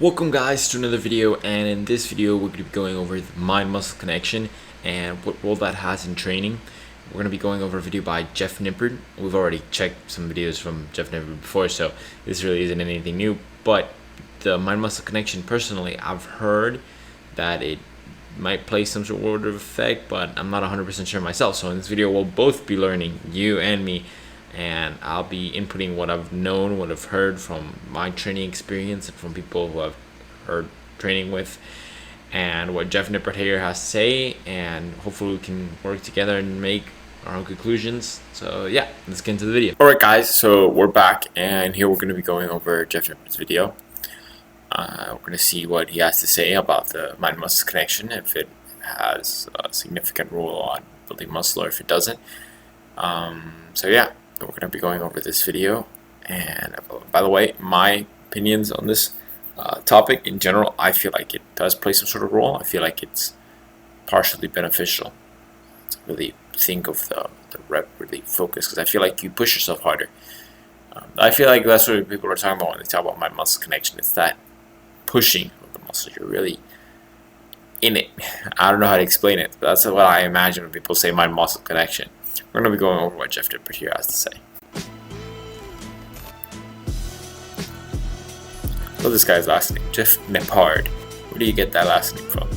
Welcome guys to another video, and in this video we're going to be going over the mind-muscle connection and what role that has in training. We're going to be going over a video by Jeff Nippard. We've already checked some videos from Jeff Nippard before, so this really isn't anything new, but the mind-muscle connection, personally, I've heard that it might play some sort of effect, but I'm not 100% sure myself. So in this video we'll both be learning, you and me, and I'll be inputting what I've known, what I've heard from my training experience and from people who I've heard training with, and what Jeff Nippard here has to say, and hopefully we can work together and make our own conclusions. So yeah, let's get into the video. Alright guys, so we're back, and here we're going to be going over Jeff Nippard's video. We're going to see what he has to say about the mind-muscle connection, if it has a significant role on building muscle or if it doesn't. So yeah, we're going to be going over this video. And by the way, my opinions on this topic in general, I feel like it does play some sort of role. I feel like it's partially beneficial to really think of the rep, really focus, because I feel like you push yourself harder. I feel like that's what people are talking about when they talk about mind muscle connection. It's that pushing of the muscle. You're really in it. I don't know how to explain it, but that's what I imagine when people say mind muscle connection. We're going to be going over what Jeff Nippard here has to say. What's this guy's last name? Jeff Nippard. Where do you get that last name from?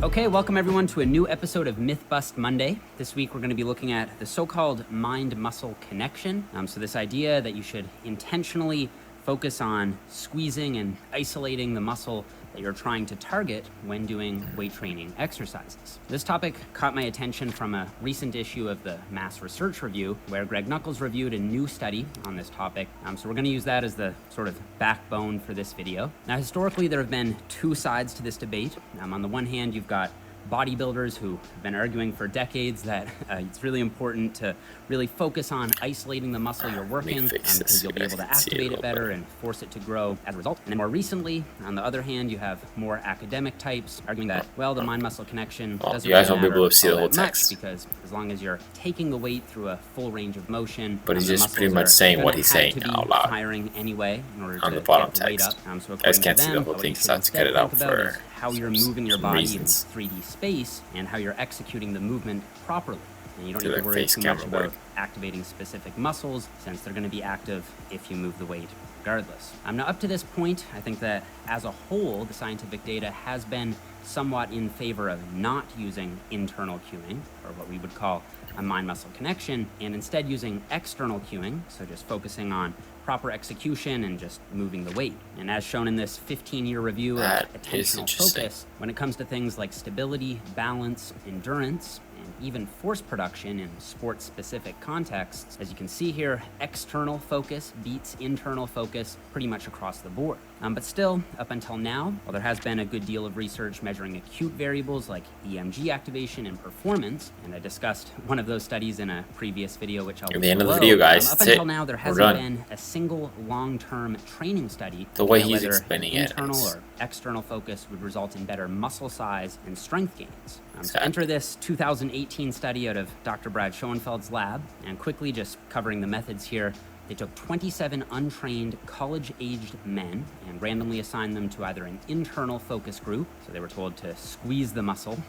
Okay, welcome everyone to a new episode of Myth Bust Monday. This week we're going to be looking at the so-called mind-muscle connection. So this idea that you should intentionally focus on squeezing and isolating the muscle that you're trying to target when doing weight training exercises. This topic caught my attention from a recent issue of the Mass Research Review, where Greg Nuckols reviewed a new study on this topic. So we're going to use that as the sort of backbone for this video. Now, historically, there have been two sides to this debate. On the one hand, you've got bodybuilders who have been arguing for decades that it's really important to really focus on isolating the muscle you're working because you'll be able to activate it better and force it to grow as a result. And then more recently, on the other hand, you have more academic types arguing that, well, the mind-muscle connection doesn't really matter all that much, because as long as you're taking the weight through a full range of motion, but he's just pretty much saying what he's saying out loud firing anyway in order on to the bottom get the weight text. up. So you guys can't see the whole thing, so I have to cut it out for how you're moving your body reasons. in 3D space and how you're executing the movement properly. And you don't need to worry face too much camera about work. activating specific muscles, since they're going to be active if you move the weight regardless. Now, up to this point, I think that as a whole, the scientific data has been somewhat in favor of not using internal cueing, or what we would call a mind-muscle connection, and instead using external cueing, so just focusing on proper execution and just moving the weight. And as shown in this 15-year review of attentional focus, when it comes to things like stability, balance, endurance, and even force production in sport-specific contexts, as you can see here, external focus beats internal focus pretty much across the board. But still, up until now, while there has been a good deal of research measuring acute variables like EMG activation and performance, and I discussed one of those studies in a previous video, which I'll at the end of the video, guys. Up until now, there hasn't been a single long-term training study the way he's whether explaining it, internal or external focus would result in better muscle size and strength gains. So enter this 2018 study out of Dr. Brad Schoenfeld's lab, and quickly just covering the methods here. They took 27 untrained college-aged men and randomly assigned them to either an internal focus group, so they were told to squeeze the muscle,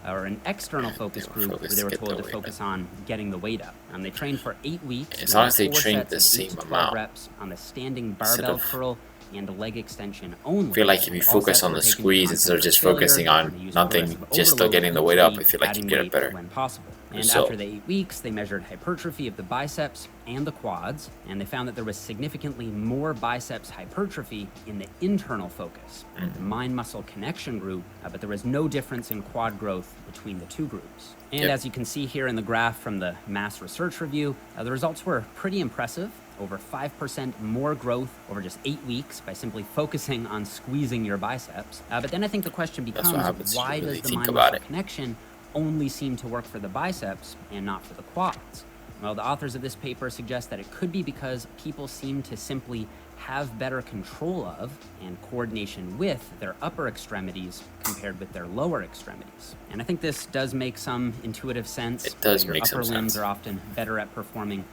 or an external focus group where they were told to focus on getting the weight up. They trained for 8 weeks. As long as they 4 trained sets the of 8 same to 12 amount. reps on the standing barbell curl and leg extension only. I feel like if you focus on the squeeze instead of just focusing on nothing, just still getting the weight up, I feel like you get it better. When possible. And So- after the 8 weeks, they measured hypertrophy of the biceps and the quads, and they found that there was significantly more biceps hypertrophy in the internal focus, the mind-muscle connection group, but there was no difference in quad growth between the two groups. And as you can see here in the graph from the Mass Research Review, the results were pretty impressive. Over 5% more growth over just 8 weeks by simply focusing on squeezing your biceps. But then I think the question becomes, why does the mind-muscle connection only seem to work for the biceps and not for the quads? Well, the authors of this paper suggest that it could be because people seem to simply have better control of and coordination with their upper extremities compared with their lower extremities. And I think this does make some intuitive sense. It does your make some upper limbs sense. are often better at performing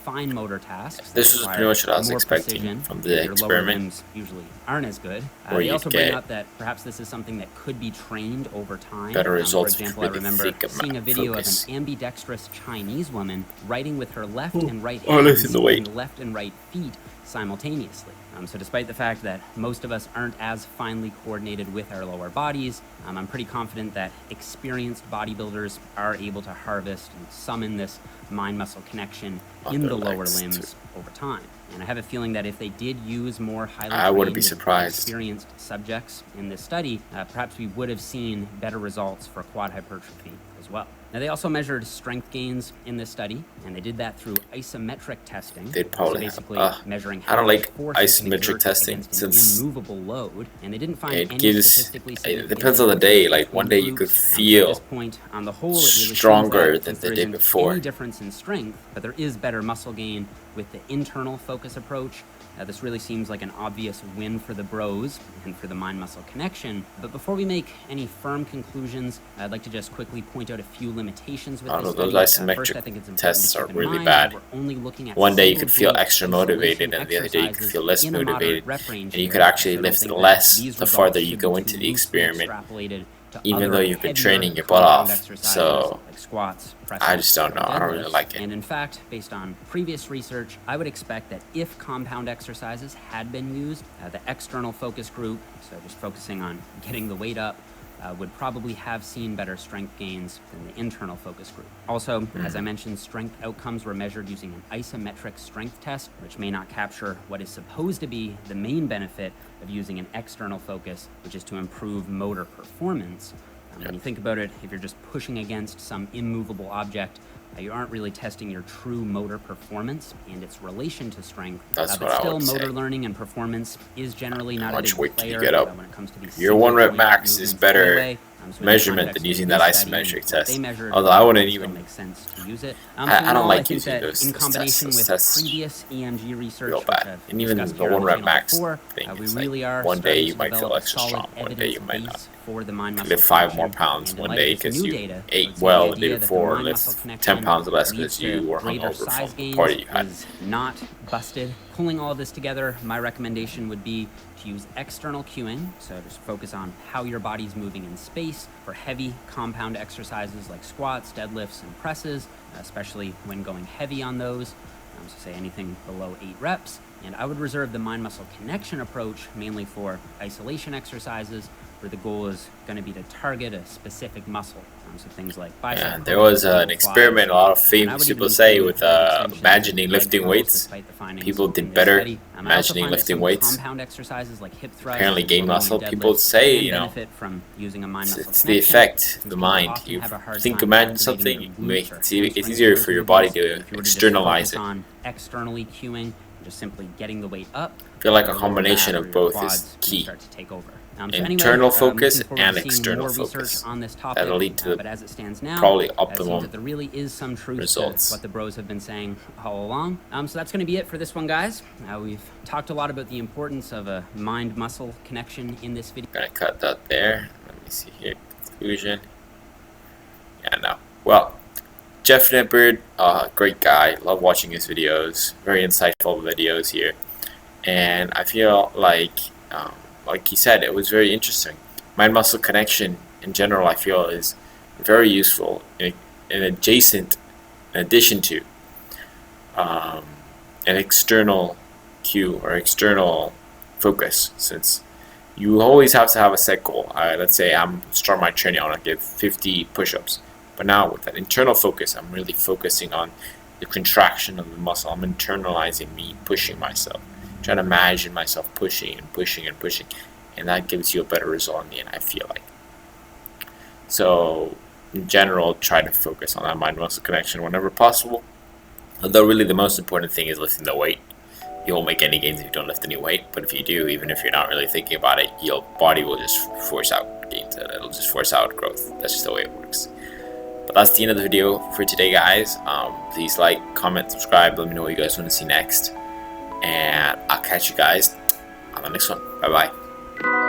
fine motor tasks. This was pretty much what I was expecting from the your experiment. Lower limbs usually aren't as good. Where They you also bring get up that perhaps this is something that could be trained over time. better results For if you example, I really remember think seeing a video focus. of an ambidextrous Chinese woman writing with her left and right Oh, hands listen, the weight. and left and right feet simultaneously. So despite the fact that most of us aren't as finely coordinated with our lower bodies, I'm pretty confident that experienced bodybuilders are able to harvest and summon this mind-muscle connection in their the lower legs, limbs too. over time. And I have a feeling that if they did use more highly I wouldn't be trained and surprised. experienced subjects in this study, perhaps we would have seen better results for quad hypertrophy as well. Now, they also measured strength gains in this study, and they did that through isometric testing. They'd probably so basically measuring I don't how like much force you can isometric exert testing against an since immovable load, and they didn't find it any gives. statistically It significant depends on the day. difference Like one between day you could groups. At feel this point, on the whole, it really seems stronger that than since the there day isn't before. any difference in strength, but there is better muscle gain with the internal focus approach. This really seems like an obvious win for the bros and for the mind-muscle connection. But before we make any firm conclusions, I'd like to just quickly point out a few limitations with this Those study. isometric First, I think it's important tests to are keep in really mind bad. that we're only looking at One day you single could feel group extra isolation motivated, and the other day you could exercises feel less in a moderate motivated, rep range and you here. could actually So I don't lift think that less these the results farther should you be go too into the loosely experiment, extrapolated to even other though you've been heavier training your butt compound off. exercises So like squats, I presses, just don't know. and I don't really deadlifts. like it. And in fact, based on previous research, I would expect that if compound exercises had been used, the external focus group, so just focusing on getting the weight up, would probably have seen better strength gains than the internal focus group. Also, as I mentioned, strength outcomes were measured using an isometric strength test, which may not capture what is supposed to be the main benefit of using an external focus, which is to improve motor performance. When you think about it, if you're just pushing against some immovable object, you aren't really testing your true motor performance and its relation to strength. That's but what I still, would motor say. learning and performance is generally not How a much big weight can you player get up? when it comes to these Your 1 rep single max joint is movements better anyway. So in the measurement context than of using this that study and isometric what test. they measured, Although I wouldn't it still even. makes sense to use it. I So don't overall, like I think using that those in tests. combination Those with tests previous EMG research, real which bad. I've And even discussed the here on 1 rep channel max before, thing we is really like are one day starting you to might feel develop extra solid strong, one day you evidence might not. base for the mind You muscle lift 5 more connection. pounds And in one light day of this because new you data, I ate would say well the the day idea that the before, mind-muscle lift connection 10 pounds less leads because you to were greater hungover size from the gains party you had. is not busted. Pulling all of this together, my recommendation would be to use external cueing, so just focus on how your body's moving in space for heavy compound exercises like squats, deadlifts, and presses, especially when going heavy on those, so say anything below 8 reps. And I would reserve the mind-muscle connection approach mainly for isolation exercises, where the goal is going to be to target a specific muscle. So things like bicep. Yeah, there was an experiment a lot of famous people say with imagining lifting weights. People did better imagining lifting weights. Compound exercises like hip thrusts, Apparently gain muscle. deadlifts People say, can you know, benefit from using a mind-muscle it's the connection. effect, the People mind. often You have a hard think time imagine activating something, their you make glutes or it's hamstrings easier or for your glutes. body If to you were to just externalize focus it. on externally cueing, just simply getting the weight up, I feel like a your lower combination back of or your both quads is can key. start to take over. Internal focus looking forward and to seeing external more research focus. on this topic, That'll lead to but as it stands now, probably it seems optimum that there really is some truth results. to what the bros have been saying all along. So that's going to be it for this one, guys. We've talked a lot about the importance of a mind-muscle connection in this video. Gonna cut that there. Let me see here. Conclusion. Yeah, no. Well, Jeff Nippard, great guy. Love watching his videos. Very insightful videos here. And I feel like he said, it was very interesting. Mind-muscle connection in general, I feel, is very useful in addition to an external cue or external focus, since you always have to have a set goal. Let's say I'm starting my training, I want to give 50 push-ups. But now with that internal focus, I'm really focusing on the contraction of the muscle. I'm internalizing me pushing myself, trying to imagine myself pushing and pushing and pushing, and that gives you a better result in the end, I feel like. So in general, try to focus on that mind-muscle connection whenever possible. Although really the most important thing is lifting the weight. You won't make any gains if you don't lift any weight, but if you do, even if you're not really thinking about it, your body will just force out gains. It'll just force out growth. That's just the way it works. But that's the end of the video for today, guys. Please like, comment, subscribe. Let me know what you guys want to see next. And I'll catch you guys on the next one. Bye-bye.